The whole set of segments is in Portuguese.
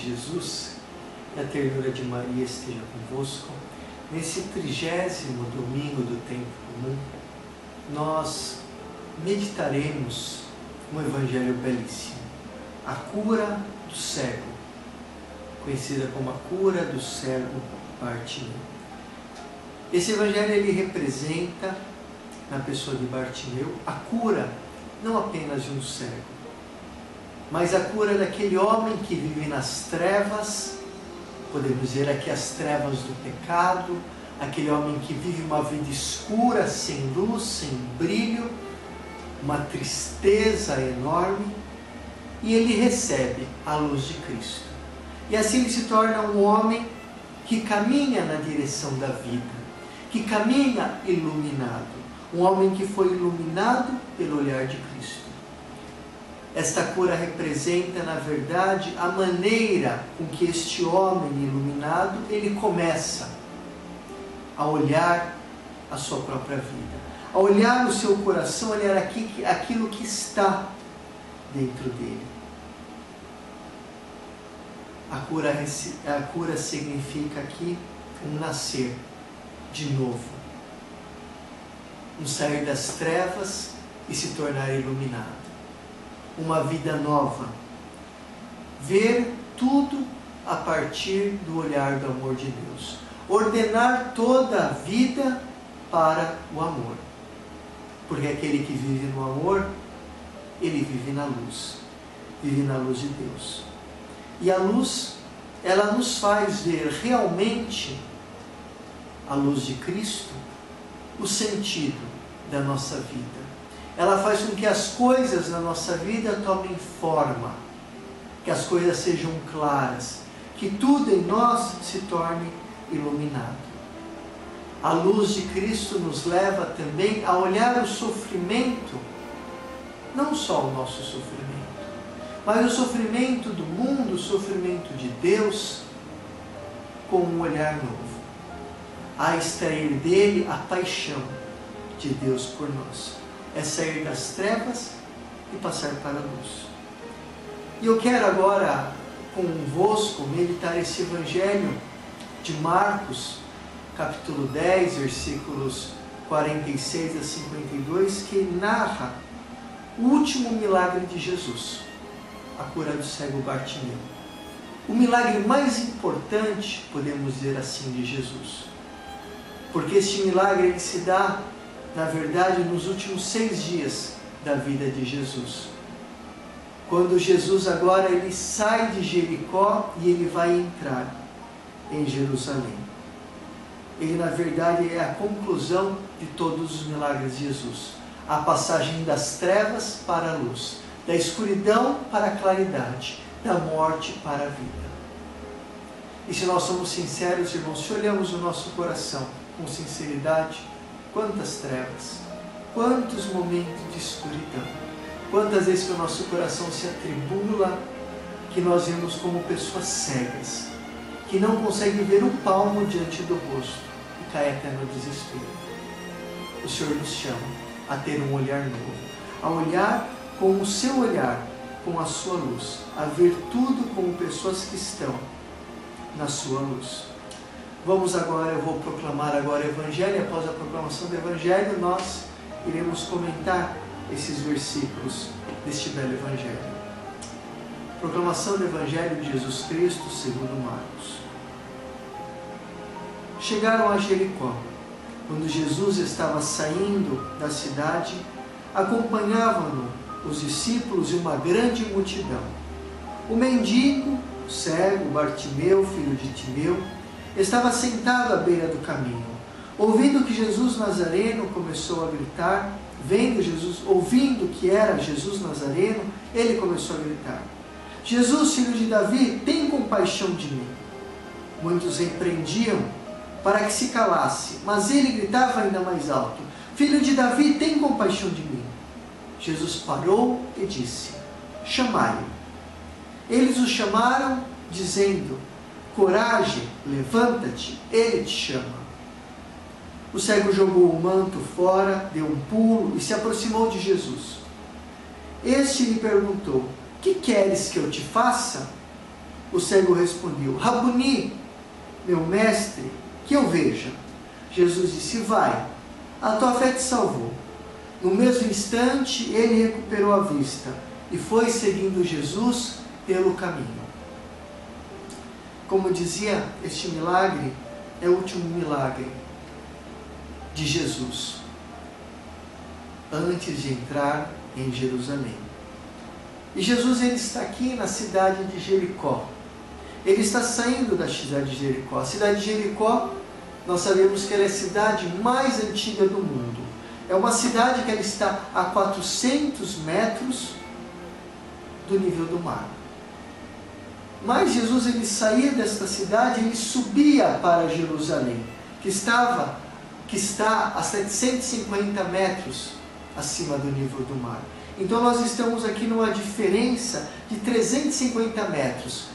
Jesus, e a ternura de Maria esteja convosco. Nesse 30º domingo do tempo comum, nós meditaremos um evangelho belíssimo, a cura do cego, conhecida como a cura do cego Bartimeu. Esse evangelho ele representa, na pessoa de Bartimeu, a cura não apenas de um cego, mas a cura daquele homem que vive nas trevas, podemos dizer aqui as trevas do pecado, aquele homem que vive uma vida escura, sem luz, sem brilho, uma tristeza enorme, e ele recebe a luz de Cristo. E assim ele se torna um homem que caminha na direção da vida, que caminha iluminado, um homem que foi iluminado pelo olhar de Cristo. Esta cura representa, na verdade, a maneira com que este homem iluminado, ele começa a olhar a sua própria vida, a olhar o seu coração, olhar aquilo que está dentro dele. A cura significa aqui um nascer de novo, um sair das trevas e se tornar iluminado. Uma vida nova, ver tudo a partir do olhar do amor de Deus, ordenar toda a vida para o amor, porque aquele que vive no amor, ele vive na luz de Deus. E a luz, ela nos faz ver realmente, a luz de Cristo, o sentido da nossa vida. Ela faz com que as coisas na nossa vida tomem forma, que as coisas sejam claras, que tudo em nós se torne iluminado. A luz de Cristo nos leva também a olhar o sofrimento, não só o nosso sofrimento, mas o sofrimento do mundo, o sofrimento de Deus, com um olhar novo, a extrair dele a paixão de Deus por nós. É sair das trevas e passar para a luz. E eu quero agora convosco meditar esse evangelho de Marcos, capítulo 10, versículos 46 a 52, que narra o último milagre de Jesus, a cura do cego Bartimeu. O milagre mais importante, podemos dizer assim, de Jesus. Porque este milagre ele se dá, na verdade, nos últimos 6 dias da vida de Jesus. Quando Jesus agora ele sai de Jericó e ele vai entrar em Jerusalém. Ele, na verdade, é a conclusão de todos os milagres de Jesus. A passagem das trevas para a luz, da escuridão para a claridade, da morte para a vida. E se nós somos sinceros, irmãos, se olhamos o nosso coração com sinceridade, quantas trevas, quantos momentos de escuridão, quantas vezes que o nosso coração se atribula, que nós vemos como pessoas cegas, que não conseguem ver um palmo diante do rosto e cai até no desespero. O Senhor nos chama a ter um olhar novo, a olhar com o seu olhar, com a sua luz, a ver tudo como pessoas que estão na sua luz. Vamos agora, eu vou proclamar agora o Evangelho, e após a proclamação do Evangelho, nós iremos comentar esses versículos deste belo Evangelho. Proclamação do Evangelho de Jesus Cristo, segundo Marcos. Chegaram a Jericó. Quando Jesus estava saindo da cidade, acompanhavam-no os discípulos e uma grande multidão. O mendigo, o cego, Bartimeu, filho de Timeu, estava sentado à beira do caminho. Ouvindo que Jesus Nazareno começou a gritar, ouvindo que era Jesus Nazareno, ele começou a gritar: Jesus, filho de Davi, tem compaixão de mim. Muitos repreendiam para que se calasse, mas ele gritava ainda mais alto: Filho de Davi, tem compaixão de mim. Jesus parou e disse: Chamai-o. Eles o chamaram, dizendo: Coragem, levanta-te, ele te chama. O cego jogou o manto fora, deu um pulo e se aproximou de Jesus. Este lhe perguntou: Que queres que eu te faça? O cego respondeu: Rabuni, meu mestre, que eu veja. Jesus disse: vai, a tua fé te salvou. No mesmo instante, ele recuperou a vista e foi seguindo Jesus pelo caminho. Como dizia, este milagre é o último milagre de Jesus antes de entrar em Jerusalém. E Jesus, ele está aqui na cidade de Jericó. Ele está saindo da cidade de Jericó. A cidade de Jericó, nós sabemos que ela é a cidade mais antiga do mundo. É uma cidade que ela está a 400 metros do nível do mar. Mas Jesus, ele saía desta cidade, ele subia para Jerusalém, que está a 750 metros acima do nível do mar. Então nós estamos aqui numa diferença de 350 metros,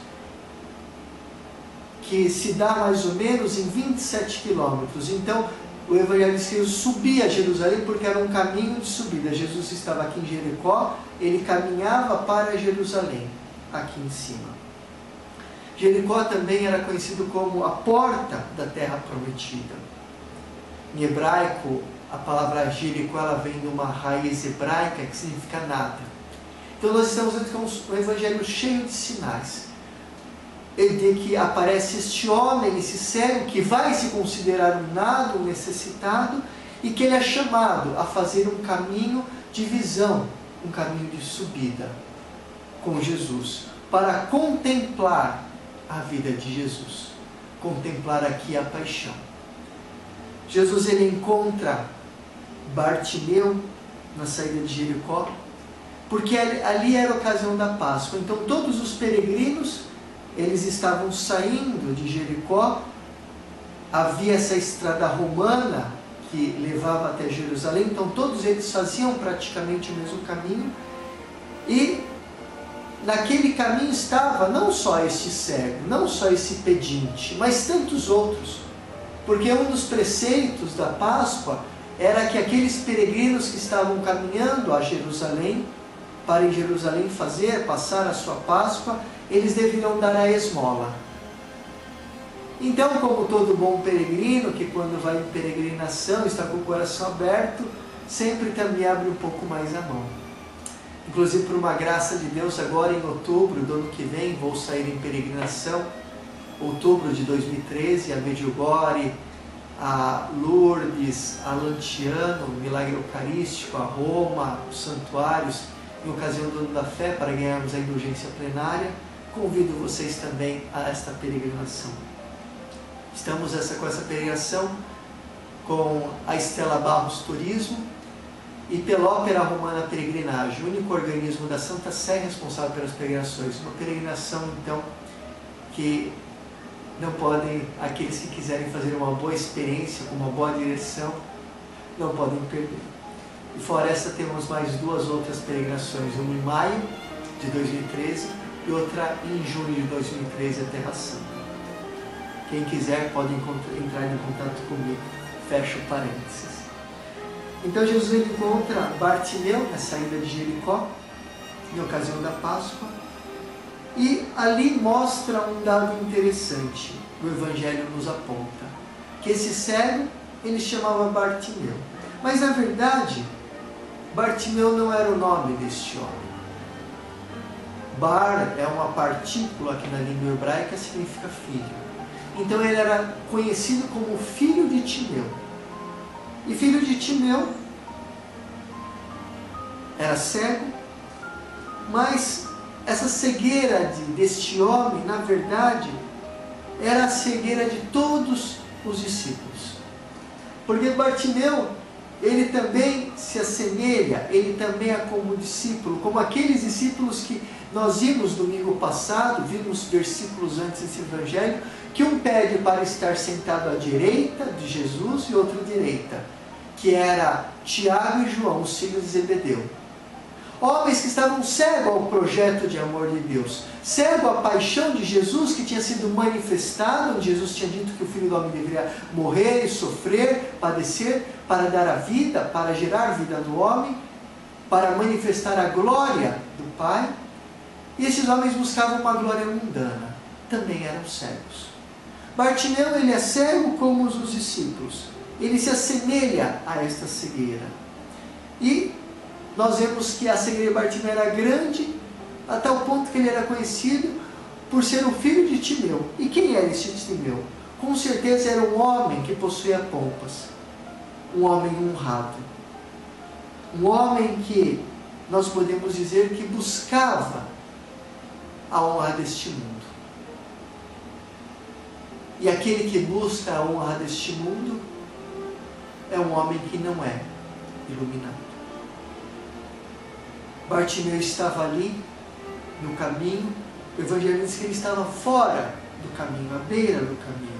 que se dá mais ou menos em 27 quilômetros. Então o evangelista subia a Jerusalém porque era um caminho de subida. Jesus estava aqui em Jericó, ele caminhava para Jerusalém, aqui em cima. Jericó também era conhecido como a porta da terra prometida. Em hebraico, a palavra Jericó, ela vem de uma raiz hebraica que significa nada. Então nós estamos com um evangelho cheio de sinais. De que aparece este homem, esse cego, que vai se considerar um nada, um necessitado, e que ele é chamado a fazer um caminho de visão, um caminho de subida com Jesus, para contemplar a vida de Jesus, contemplar aqui a paixão. Jesus, ele encontra Bartimeu na saída de Jericó, porque ali era a ocasião da Páscoa. Então todos os peregrinos, eles estavam saindo de Jericó, havia essa estrada romana que levava até Jerusalém, então todos eles faziam praticamente o mesmo caminho, e naquele caminho estava não só este cego, não só esse pedinte, mas tantos outros, porque um dos preceitos da Páscoa era que aqueles peregrinos que estavam caminhando a Jerusalém, para em Jerusalém passar a sua Páscoa, eles deveriam dar a esmola. Então, como todo bom peregrino, que quando vai em peregrinação, está com o coração aberto, sempre também abre um pouco mais a mão. Inclusive, por uma graça de Deus, agora em outubro do ano que vem, vou sair em peregrinação, outubro de 2013, a Medjugorje, a Lourdes, a Lanciano, o Milagre Eucarístico, a Roma, os santuários, em ocasião do Ano da Fé, para ganharmos a indulgência plenária. Convido vocês também a esta peregrinação. Estamos com essa peregrinação com a Estela Barros Turismo e pela Ópera Romana Peregrinagem, o único organismo da Santa Sé responsável pelas peregrinações. Uma peregrinação, então, que não podem, aqueles que quiserem fazer uma boa experiência, com uma boa direção, não podem perder. E fora essa, temos mais duas outras peregrinações, uma em maio de 2013 e outra em junho de 2013, a Terra Santa. Quem quiser pode entrar em contato comigo. Fecho parênteses. Então Jesus, ele encontra Bartimeu na saída de Jericó, em ocasião da Páscoa, e ali mostra um dado interessante, o Evangelho nos aponta, que esse cego, ele chamava Bartimeu. Mas na verdade, Bartimeu não era o nome deste homem. Bar é uma partícula que na língua hebraica significa filho. Então ele era conhecido como filho de Timeu. E filho de Timeu era cego, mas essa cegueira deste homem, na verdade, era a cegueira de todos os discípulos. Porque Bartimeu, ele também se assemelha, ele também é como discípulo, como aqueles discípulos que nós vimos domingo passado, vimos versículos antes desse evangelho, que um pede para estar sentado à direita de Jesus e outro à direita, que era Tiago e João, os filhos de Zebedeu. Homens que estavam cegos ao projeto de amor de Deus, cegos à paixão de Jesus que tinha sido manifestada, onde Jesus tinha dito que o Filho do Homem deveria morrer e sofrer, padecer, para dar a vida, para gerar vida no homem, para manifestar a glória do Pai. E esses homens buscavam uma glória mundana. também eram cegos. Bartimeu, ele é cego como os discípulos. Ele se assemelha a esta cegueira. E nós vemos que a cegueira de Bartimeu era grande, a tal ponto que ele era conhecido por ser o filho de Timeu. E quem era esse Timeu? Com certeza era um homem que possuía pompas. Um homem honrado. Um homem que nós podemos dizer que buscava a honra deste mundo. E aquele que busca a honra deste mundo é um homem que não é iluminado. Bartimeu estava ali, no caminho. O Evangelho diz que ele estava fora do caminho, à beira do caminho.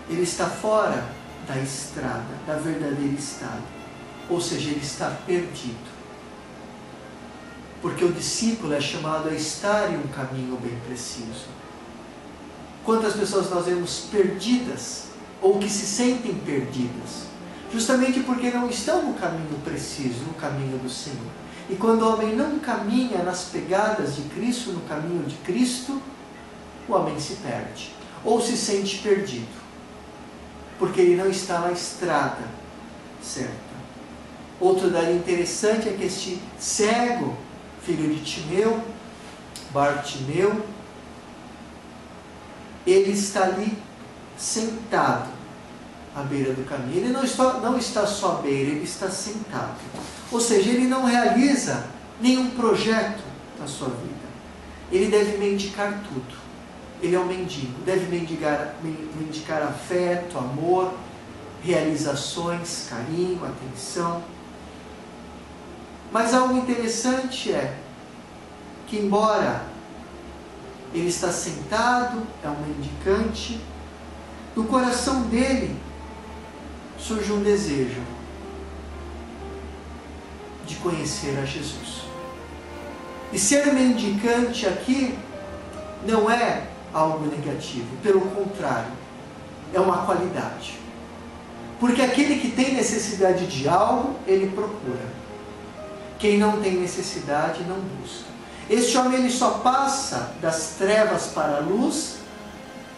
Ele está fora da estrada, da verdadeira estrada. Ou seja, ele está perdido. Porque o discípulo é chamado a estar em um caminho bem preciso. Quantas pessoas nós vemos perdidas, ou que se sentem perdidas, justamente porque não estão no caminho preciso, no caminho do Senhor. E quando o homem não caminha nas pegadas de Cristo, no caminho de Cristo, o homem se perde, ou se sente perdido, porque ele não está na estrada certa. Outro dado interessante é que este cego, filho de Timeu, Bartimeu, ele está ali sentado à beira do caminho. Ele não está só à beira, ele está sentado. Ou seja, ele não realiza nenhum projeto na sua vida. Ele deve mendicar tudo. Ele é um mendigo, deve mendicar afeto, amor, realizações, carinho, atenção. Mas algo interessante é que, embora ele está sentado, é um mendicante, no coração dele surge um desejo de conhecer a Jesus. E ser mendicante aqui não é algo negativo, pelo contrário, é uma qualidade. Porque aquele que tem necessidade de algo, ele procura. Quem não tem necessidade, não busca. Este homem, ele só passa das trevas para a luz,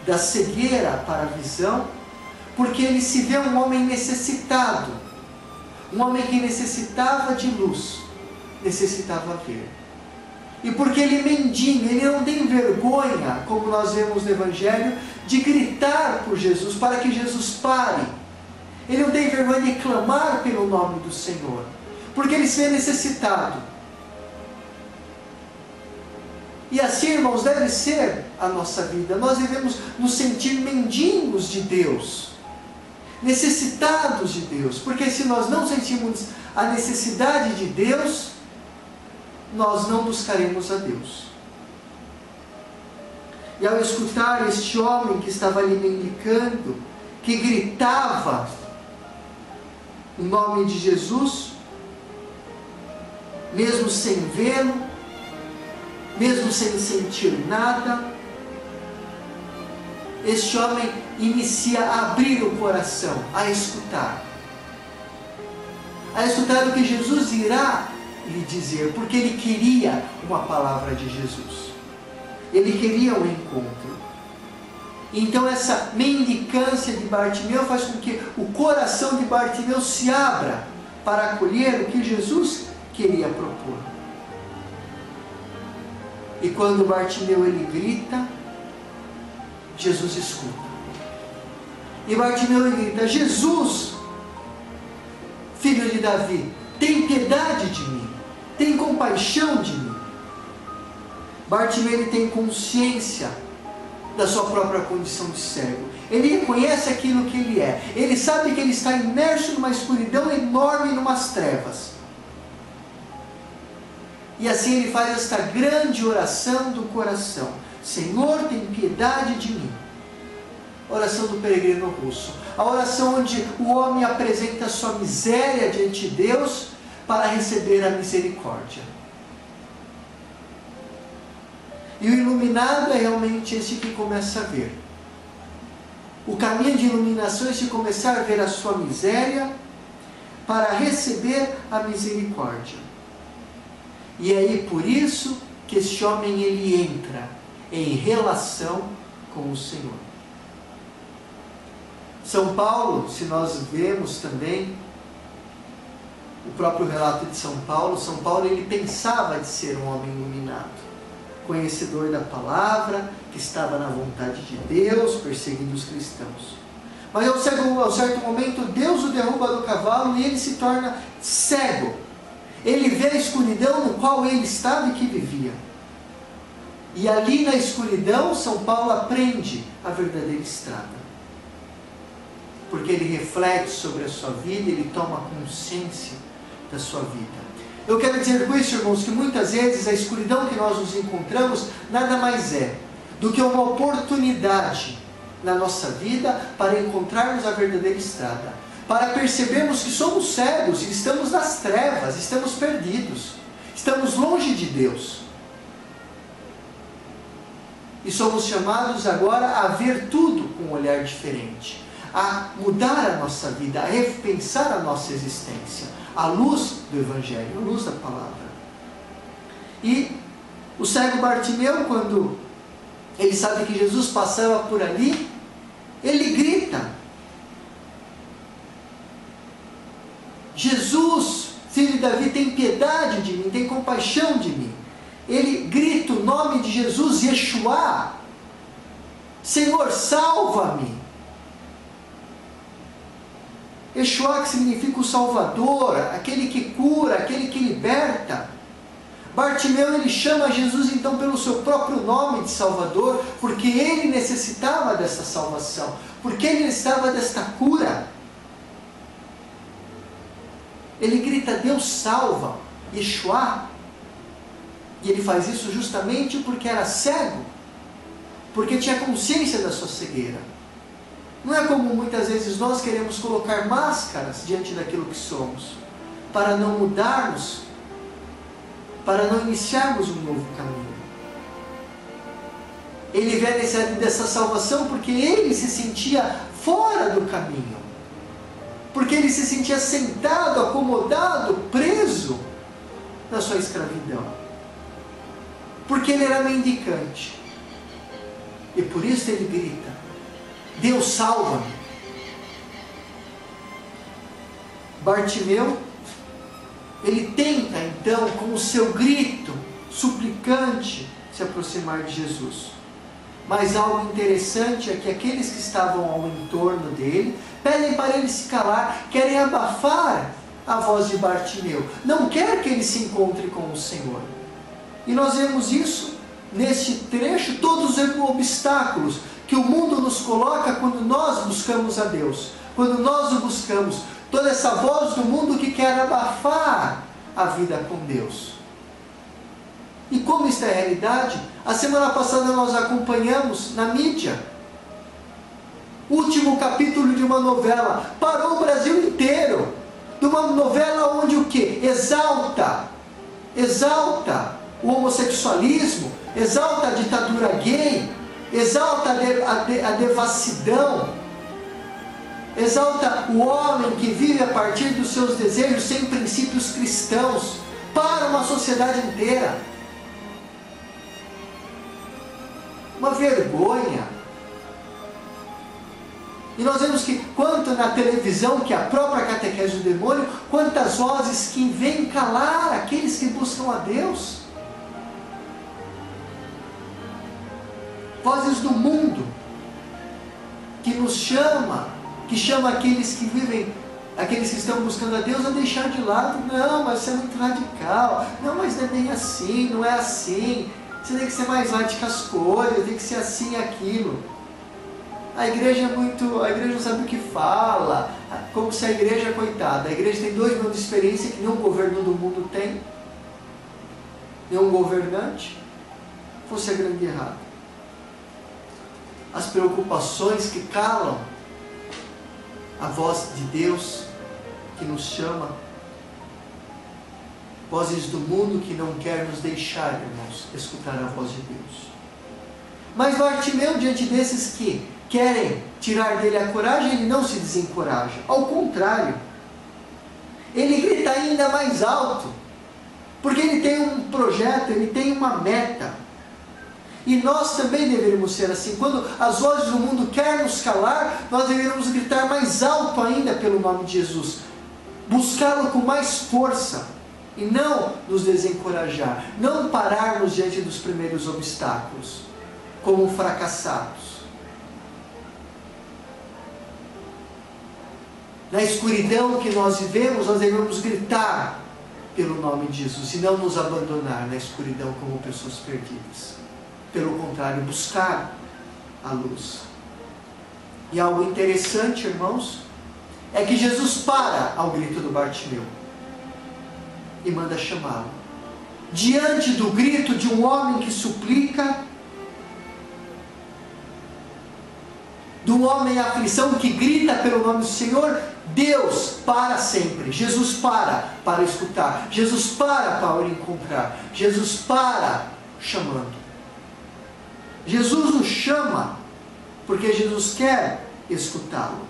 da cegueira para a visão, porque ele se vê um homem necessitado. Um homem que necessitava de luz, necessitava ver. E porque ele mendiga, ele não tem vergonha, como nós vemos no Evangelho, de gritar por Jesus, para que Jesus pare. Ele não tem vergonha de clamar pelo nome do Senhor, porque ele se vê necessitado. E assim, irmãos, deve ser a nossa vida. Nós devemos nos sentir mendigos de Deus, necessitados de Deus, porque se nós não sentimos a necessidade de Deus, nós não buscaremos a Deus. E ao escutar este homem que estava ali mendicando, que gritava o nome de Jesus, mesmo sem vê-lo, mesmo sem sentir nada, este homem inicia a abrir o coração, a escutar o que Jesus irá lhe dizer, porque ele queria uma palavra de Jesus, ele queria um encontro. Então essa mendicância de Bartimeu faz com que o coração de Bartimeu se abra para acolher o que Jesus queria propor. E quando Bartimeu ele grita, Jesus escuta. E Bartimeu ele grita: Jesus, filho de Davi, tem piedade de mim, tem compaixão de mim. Bartimeu ele tem consciência da sua própria condição de cego. Ele reconhece aquilo que ele é. Ele sabe que ele está imerso numa escuridão enorme, numas trevas. E assim ele faz esta grande oração do coração: Senhor, tem piedade de mim. Oração do peregrino russo. A oração onde o homem apresenta a sua miséria diante de Deus para receber a misericórdia. E o iluminado é realmente esse que começa a ver. O caminho de iluminação é esse começar a ver a sua miséria para receber a misericórdia. E aí por isso que este homem ele entra em relação com o Senhor. São Paulo, se nós vemos também o próprio relato de São Paulo ele pensava de ser um homem iluminado, conhecedor da palavra, que estava na vontade de Deus, perseguindo os cristãos. Mas ao certo momento, Deus o derruba do cavalo e ele se torna cego. Ele vê a escuridão no qual ele estava e que vivia. E ali na escuridão, São Paulo aprende a verdadeira estrada. Porque ele reflete sobre a sua vida, ele toma consciência da sua vida. Eu quero dizer com isso, irmãos, que muitas vezes a escuridão que nós nos encontramos nada mais é do que uma oportunidade na nossa vida para encontrarmos a verdadeira estrada, para percebermos que somos cegos e estamos nas trevas, estamos perdidos, estamos longe de Deus. E somos chamados agora a ver tudo com um olhar diferente, a mudar a nossa vida, a repensar a nossa existência, à luz do Evangelho, à luz da palavra. E o cego Bartimeu, quando ele sabe que Jesus passava por ali, ele grita: Jesus, filho de Davi, tem piedade de mim, tem compaixão de mim. Ele grita o nome de Jesus, Yeshua, Senhor, salva-me. Yeshua, que significa o Salvador, aquele que cura, aquele que liberta. Bartimeu, ele chama Jesus então pelo seu próprio nome de Salvador, porque ele necessitava dessa salvação, porque ele necessitava desta cura. Ele grita: Deus salva, Yeshua. E ele faz isso justamente porque era cego, porque tinha consciência da sua cegueira. Não é como muitas vezes nós queremos colocar máscaras diante daquilo que somos, para não mudarmos, para não iniciarmos um novo caminho. Ele vê a necessidade dessa salvação porque ele se sentia fora do caminho, porque ele se sentia sentado, acomodado, preso na sua escravidão, porque ele era mendicante. E por isso ele grita: Deus salva-me. Bartimeu, ele tenta então, com o seu grito suplicante, se aproximar de Jesus. Mas algo interessante é que aqueles que estavam ao entorno dele pedem para ele se calar, querem abafar a voz de Bartimeu, não quer que ele se encontre com o Senhor. E nós vemos isso neste trecho, todos os obstáculos que o mundo nos coloca quando nós buscamos a Deus, quando nós o buscamos, toda essa voz do mundo que quer abafar a vida com Deus. E como isso é a realidade, a semana passada nós acompanhamos na mídia o último capítulo de uma novela, parou o Brasil inteiro, de uma novela onde o que? Exalta o homossexualismo, exalta a ditadura gay, exalta a devassidão, exalta o homem que vive a partir dos seus desejos sem princípios cristãos, para uma sociedade inteira. Uma vergonha. E nós vemos que, quanto na televisão, que é a própria catequese do demônio, quantas vozes que vêm calar aqueles que buscam a Deus. Vozes do mundo, que nos chama, que chama aqueles que vivem, aqueles que estão buscando a Deus, a deixar de lado. Não, mas você é muito radical. Não, mas não é bem assim, não é assim. Você tem que ser mais light com as coisas, tem que ser assim e aquilo. A igreja não sabe o que fala, como se a igreja, coitada, a igreja tem 2 mil de experiência que nenhum governo do mundo tem, nenhum governante. Fosse a grande errado. As preocupações que calam a voz de Deus que nos chama, vozes do mundo que não quer nos deixar, irmãos, escutar a voz de Deus. Mas Bartimeu, diante desses que querem tirar dele a coragem, ele não se desencoraja. Ao contrário, ele grita ainda mais alto. Porque Ele tem um projeto, Ele tem uma meta. E nós também deveríamos ser assim. Quando as vozes do mundo querem nos calar, nós deveríamos gritar mais alto ainda pelo nome de Jesus. Buscá-lo com mais força. E não nos desencorajar. Não pararmos diante dos primeiros obstáculos, como fracassados. Na escuridão que nós vivemos, nós devemos gritar pelo nome de Jesus e não nos abandonar na escuridão como pessoas perdidas. Pelo contrário, buscar a luz. E algo interessante, irmãos, é que Jesus para ao grito do Bartimeu e manda chamá-lo. Diante do grito de um homem que suplica, de um homem em aflição que grita pelo nome do Senhor, Deus para sempre. Jesus para escutar. Jesus para o encontrar. Jesus para chamando. Jesus nos chama porque Jesus quer escutá-lo.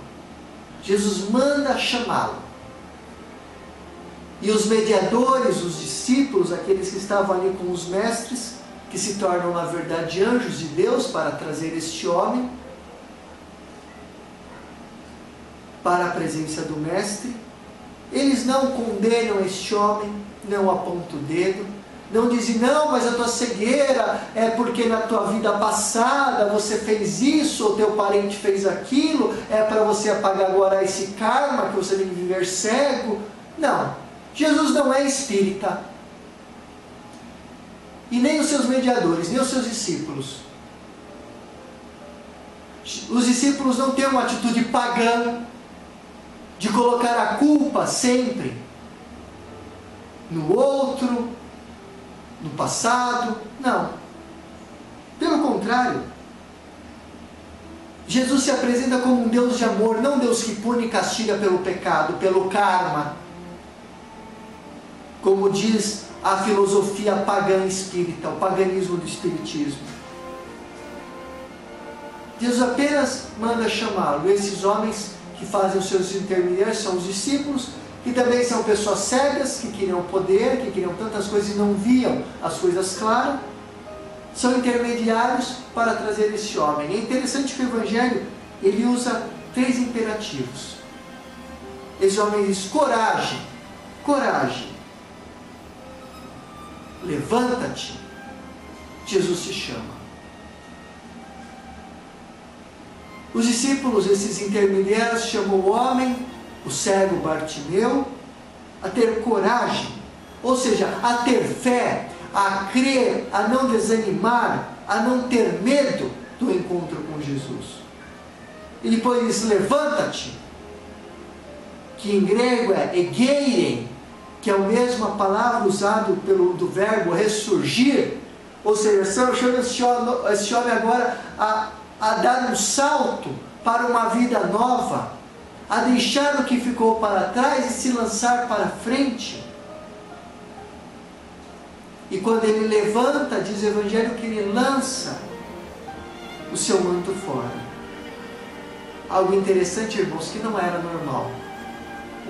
Jesus manda chamá-lo. E os mediadores, os discípulos, aqueles que estavam ali com os mestres, que se tornam na verdade anjos de Deus para trazer este homem para a presença do mestre, eles não condenam este homem, não apontam o dedo, não dizem, não, mas a tua cegueira é porque na tua vida passada você fez isso, ou teu parente fez aquilo, é para você apagar agora esse karma que você tem que viver cego. Não, Jesus não é espírita, e nem os seus mediadores, nem os seus discípulos. Os discípulos não têm uma atitude pagã, de colocar a culpa sempre no outro, no passado. Não. Pelo contrário, Jesus se apresenta como um Deus de amor, não um Deus que pune e castiga pelo pecado, pelo karma, como diz a filosofia pagã espírita, o paganismo do espiritismo. Jesus apenas manda chamá-lo. Esses homens que fazem os seus intermediários são os discípulos, que também são pessoas cegas, que queriam poder, que queriam tantas coisas e não viam as coisas claras. São intermediários para trazer esse homem. É interessante que o Evangelho ele usa 3 imperativos. Esse homem diz, coragem, coragem, levanta-te, Jesus te chama. Os discípulos, esses intermediários, chamam o homem, o cego Bartimeu, a ter coragem, ou seja, a ter fé, a crer, a não desanimar, a não ter medo do encontro com Jesus. E depois diz, levanta-te, que em grego é egeiren, que é a mesma palavra usada do verbo ressurgir, ou seja, chama esse homem agora a dar um salto para uma vida nova, a deixar o que ficou para trás e se lançar para frente. E quando ele levanta, diz o Evangelho que ele lança o seu manto fora. Algo interessante, irmãos, que não era normal.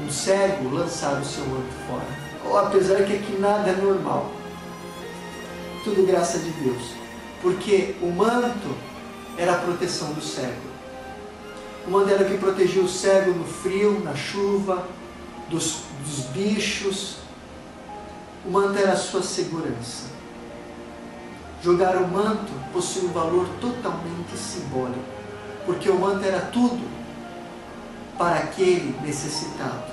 Um cego lançar o seu manto fora. Ou apesar que aqui nada é normal. Tudo graça de Deus. Porque o manto era a proteção do cego. O manto era o que protegia o cego no frio, na chuva, dos bichos. O manto era a sua segurança. Jogar o manto possui um valor totalmente simbólico, porque o manto era tudo para aquele necessitado.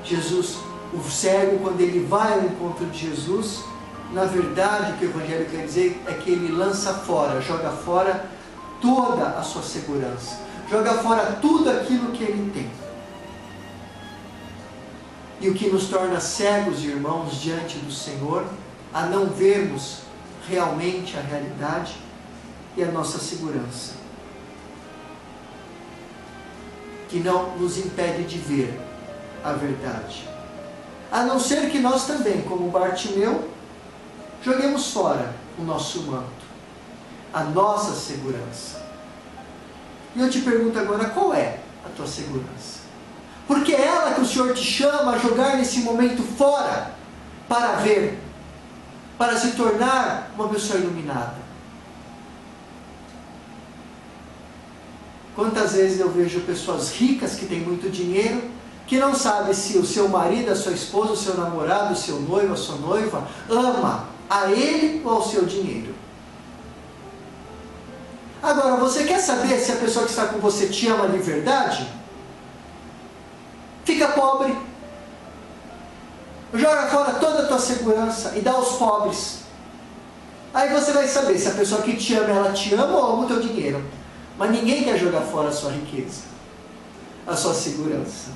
Jesus, o cego, quando ele vai ao encontro de Jesus, na verdade o que o Evangelho quer dizer é que ele lança fora, joga fora toda a sua segurança, joga fora tudo aquilo que ele tem. E o que nos torna cegos, irmãos, diante do Senhor, a não vermos realmente a realidade e a nossa segurança, que não nos impede de ver a verdade. A não ser que nós também, como Bartimeu, joguemos fora o nosso manto, a nossa segurança. E eu te pergunto agora, qual é a tua segurança? Porque é ela que o Senhor te chama a jogar nesse momento fora, para ver, para se tornar uma pessoa iluminada. Quantas vezes eu vejo pessoas ricas que têm muito dinheiro, que não sabem se o seu marido, a sua esposa, o seu namorado, o seu noivo, a sua noiva, ama a ele ou ao seu dinheiro. Agora, você quer saber se a pessoa que está com você te ama de verdade? Fica pobre. Joga fora toda a tua segurança e dá aos pobres. Aí você vai saber se a pessoa que te ama, ela te ama ou ama o teu dinheiro. Mas ninguém quer jogar fora a sua riqueza, a sua segurança.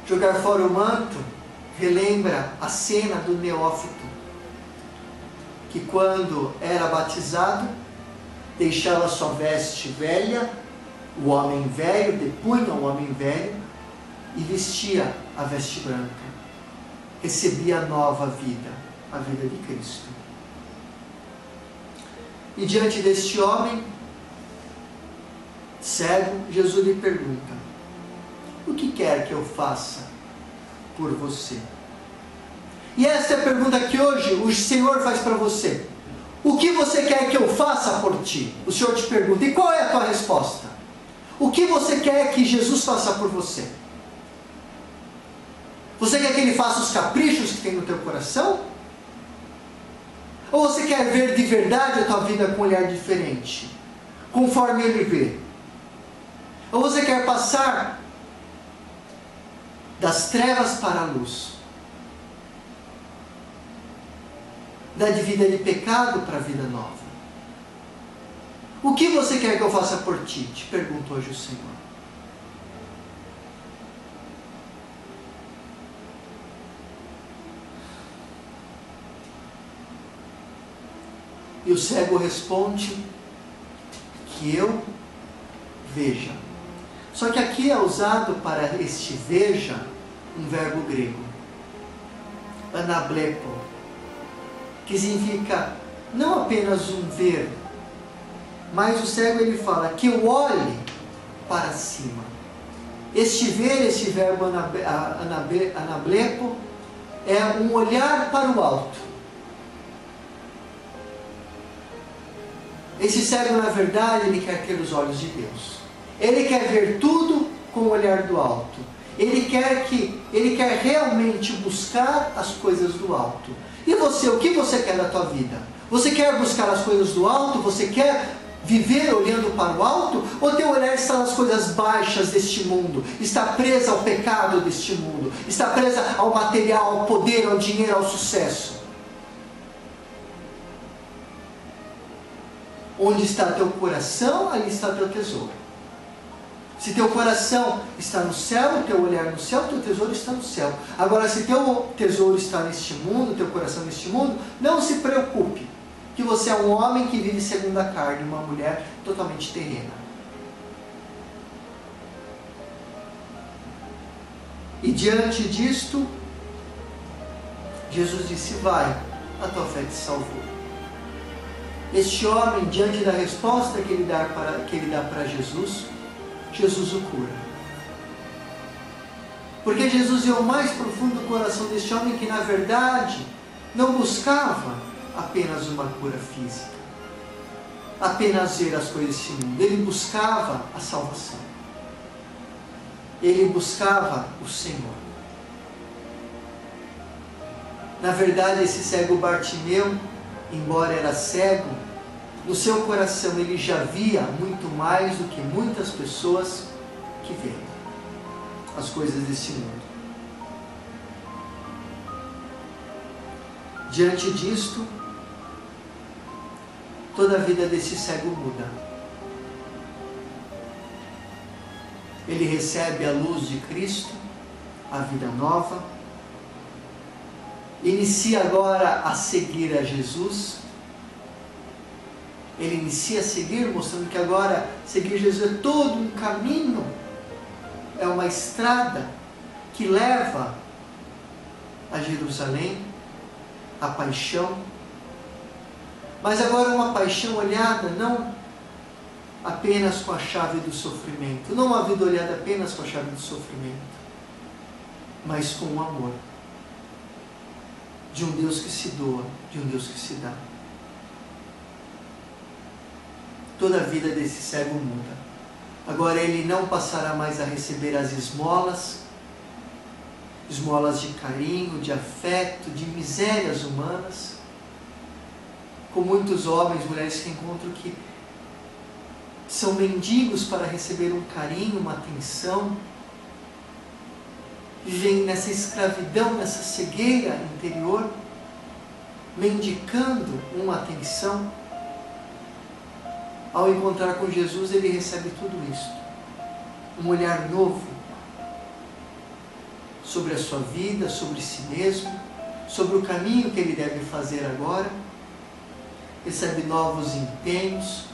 Jogar fora o manto relembra a cena do neófito, que quando era batizado, deixava sua veste velha, o homem velho, depunha o homem velho e vestia a veste branca. Recebia a nova vida, a vida de Cristo. E diante deste homem cego, Jesus lhe pergunta: o que quer que eu faça por você? E esta é a pergunta que hoje o Senhor faz para você. O que você quer que eu faça por ti? O Senhor te pergunta. E qual é a tua resposta? O que você quer que Jesus faça por você? Você quer que Ele faça os caprichos que tem no teu coração? Ou você quer ver de verdade a tua vida com um olhar diferente, conforme Ele vê? Ou você quer passar das trevas para a luz, da vida de pecado para a vida nova? O que você quer que eu faça por ti? Te pergunta hoje o Senhor. E o cego responde que eu veja. Só que aqui é usado para este veja um verbo grego, anablepo, que significa não apenas um ver, mas o cego ele fala que eu olhe para cima. Este ver, este verbo anablepo, é um olhar para o alto. Esse cego, na verdade, ele quer ter os olhos de Deus. Ele quer ver tudo com o olhar do alto. Ele quer realmente buscar as coisas do alto. E você, o que você quer da tua vida? Você quer buscar as coisas do alto? Você quer viver olhando para o alto? Ou teu olhar está nas coisas baixas deste mundo? Está presa ao pecado deste mundo? Está presa ao material, ao poder, ao dinheiro, ao sucesso? Onde está teu coração, ali está teu tesouro. Se teu coração está no céu, teu olhar no céu, teu tesouro está no céu. Agora, se teu tesouro está neste mundo, teu coração neste mundo, não se preocupe, que você é um homem que vive segundo a carne, uma mulher totalmente terrena. E diante disto, Jesus disse: vai, a tua fé te salvou. Este homem, diante da resposta que ele dá para Jesus, Jesus o cura. Porque Jesus ia ao mais profundo do coração deste homem, que na verdade não buscava apenas uma cura física, apenas ver as coisas deste mundo. Ele buscava a salvação. Ele buscava o Senhor. Na verdade, esse cego Bartimeu, embora era cego, no seu coração ele já via muito mais do que muitas pessoas que veem as coisas deste mundo. Diante disto, toda a vida desse cego muda. Ele recebe a luz de Cristo, a vida nova, inicia agora a seguir a Jesus. Ele inicia a seguir, mostrando que agora seguir Jesus é todo um caminho, é uma estrada que leva a Jerusalém, a paixão, mas agora uma paixão olhada não apenas com a chave do sofrimento. Não uma vida olhada apenas com a chave do sofrimento, mas com o amor de um Deus que se doa, de um Deus que se dá. Toda a vida desse cego muda. Agora ele não passará mais a receber as esmolas de carinho, de afeto, de misérias humanas, com muitos homens e mulheres que encontram que são mendigos para receber um carinho, uma atenção, vivem nessa escravidão, nessa cegueira interior, mendicando uma atenção. Ao encontrar com Jesus, ele recebe tudo isso. Um olhar novo sobre a sua vida, sobre si mesmo, sobre o caminho que ele deve fazer agora. Recebe novos empenhos.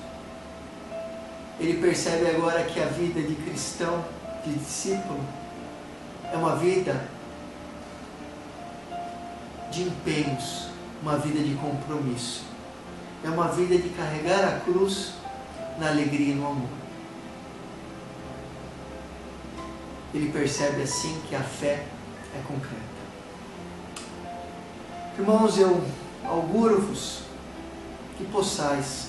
Ele percebe agora que a vida de cristão, de discípulo, é uma vida de empenhos, uma vida de compromisso. É uma vida de carregar a cruz na alegria e no amor. Ele percebe assim que a fé é concreta. Irmãos, eu auguro-vos que possais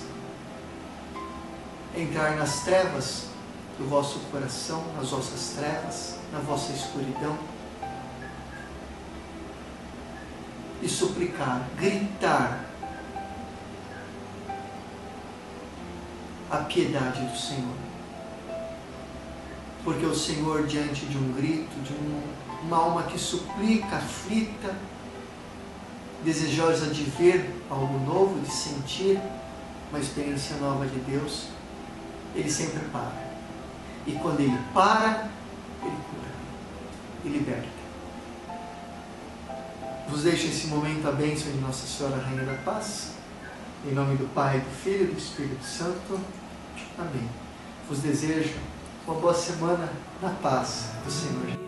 entrar nas trevas do vosso coração, nas vossas trevas, na vossa escuridão, e suplicar, gritar a piedade do Senhor. Porque o Senhor, diante de um grito, de uma alma que suplica, aflita, desejosa de ver algo novo, de sentir uma experiência nova de Deus, Ele sempre para. E quando Ele para, Ele cura e liberta. Vos deixo esse momento a bênção de Nossa Senhora Rainha da Paz. Em nome do Pai, do Filho e do Espírito Santo. Amém. Vos desejo uma boa semana na paz do Senhor.